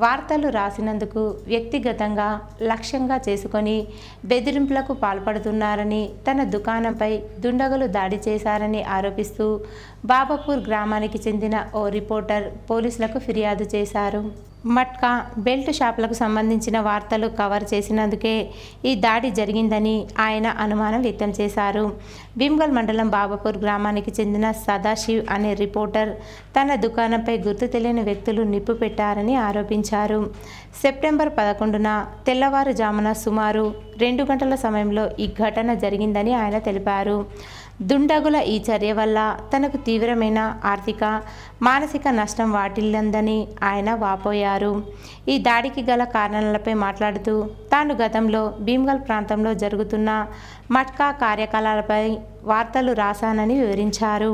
వార్తలు రాసినందుకు వ్యక్తిగతంగా లక్ష్యంగా చేసుకొని బెదిరింపులకు పాల్పడుతున్నారని, తన దుకాణంపై దుండగులు దాడి చేశారని ఆరోపిస్తూ బాబాపూర్ గ్రామానికి చెందిన ఓ రిపోర్టర్ పోలీసులకు ఫిర్యాదు చేశారు. మట్కా, బెల్ట్ షాపులకు సంబంధించిన వార్తలు కవర్ చేసినందుకే ఈ దాడి జరిగిందని ఆయన అనుమానం వ్యక్తం చేశారు. భీమ్గల్ మండలం బాబాపూర్ గ్రామానికి చెందిన సదాశివ్ అనే రిపోర్టర్ తన దుకాణంపై గుర్తు తెలియని వ్యక్తులు నిప్పు పెట్టారని ఆరోపించారు. సెప్టెంబర్ 11న తెల్లవారుజామున సుమారు 2 గంటల సమయంలో ఈ ఘటన జరిగిందని ఆయన తెలిపారు. దుండగుల ఈ చర్య వల్ల తనకు తీవ్రమైన ఆర్థిక, మానసిక నష్టం వాటిల్లిందని ఆయన వాపోయారు. ఈ దాడికి గల కారణాలపై మాట్లాడుతూ తాను గతంలో భీమ్గల్ ప్రాంతంలో జరుగుతున్న మట్కా కార్యకలాపాలపై వార్తలు రాశానని వివరించారు.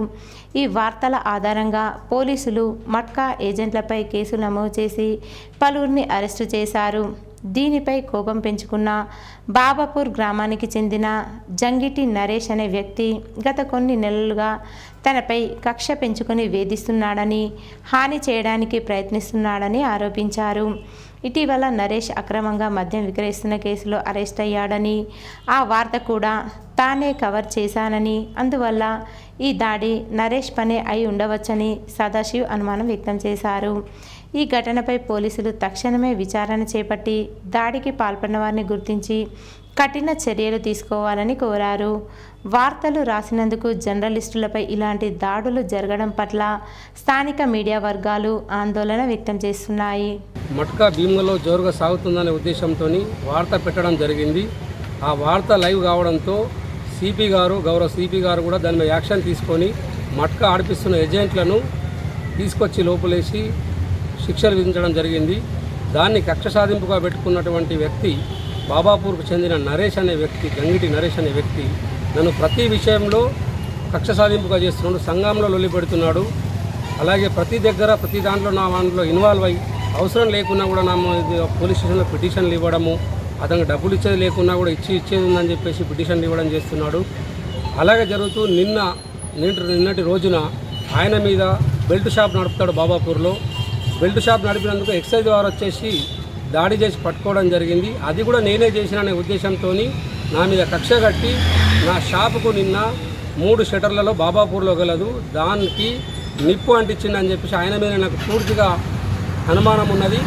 ఈ వార్తల ఆధారంగా పోలీసులు మట్కా ఏజెంట్లపై కేసు నమోదు చేసి పలువురిని అరెస్టు చేశారు. దీనిపై కోపం పెంచుకున్న బాబాపూర్ గ్రామానికి చెందిన జంగిటి నరేష్ అనే వ్యక్తి గత కొన్ని నెలలుగా తనపై కక్ష పెంచుకొని వేధిస్తున్నాడని, హాని చేయడానికి ప్రయత్నిస్తున్నాడని ఆరోపించారు. ఇటీవల నరేష్ అక్రమంగా మద్యం విక్రయిస్తున్న కేసులో అరెస్ట్ అయ్యాడని, ఆ వార్త కూడా తానే కవర్ చేశానని, అందువల్ల ఈ దాడి నరేష్ పనే అయి ఉండవచ్చని సదాశివ్ అనుమానం వ్యక్తం చేశారు. ఈ ఘటనపై పోలీసులు తక్షణమే విచారణ చేపట్టి దాడికి పాల్పడిన వారిని గుర్తించి కఠిన చర్యలు తీసుకోవాలని కోరారు. వార్తలు రాసినందుకు జర్నలిస్టులపై ఇలాంటి దాడులు జరగడం పట్ల స్థానిక మీడియా వర్గాలు ఆందోళన వ్యక్తం చేస్తున్నాయి. మట్కా భీమ్గల్లో జోరుగా సాగుతుందనే ఉద్దేశంతో వార్త పెట్టడం జరిగింది. ఆ వార్త లైవ్ కావడంతో గౌరవ సిపి గారు కూడా దాని మీద యాక్షన్ తీసుకొని మట్కా ఆడిపిస్తున్న ఏజెంట్లను తీసుకొచ్చి లోపలేసి శిక్షలు విధించడం జరిగింది. దాన్ని కక్ష సాధింపుగా పెట్టుకున్నటువంటి వ్యక్తి బాబాపూర్కు చెందిన నరేష్ అనే వ్యక్తి, గంగిటి నరేష్ అనే వ్యక్తి నన్ను ప్రతి విషయంలో కక్ష సాధింపుగా చేస్తున్నాడు, సంఘంలో లొల్లి పెడుతున్నాడు. అలాగే ప్రతి దాంట్లో నా దాంట్లో ఇన్వాల్వ్ అయ్యి అవసరం లేకున్నా కూడా నా పోలీస్ స్టేషన్లో పిటిషన్లు ఇవ్వడము, అతనికి డబ్బులు ఇచ్చేది లేకున్నా కూడా ఇచ్చేది ఉందని చెప్పేసి పిటిషన్లు ఇవ్వడం చేస్తున్నాడు. అలాగే జరుగుతూ నిన్నటి రోజున ఆయన మీద బెల్ట్ షాప్ నడుపుతాడు బాబాపూర్లో. బెల్ట్ షాప్ నడిపినందుకు ఎక్సైజ్ వారు వచ్చేసి దాడి చేసి పట్టుకోవడం జరిగింది. అది కూడా నేనే చేసిన అనే ఉద్దేశంతో నా మీద కక్ష కట్టి నా షాపుకు నిన్న 3 షటర్లలో బాబాపూర్లో గలదు దానికి నిప్పు అంటించిందని చెప్పేసి ఆయన మీద నాకు పూర్తిగా అనుమానం ఉన్నది.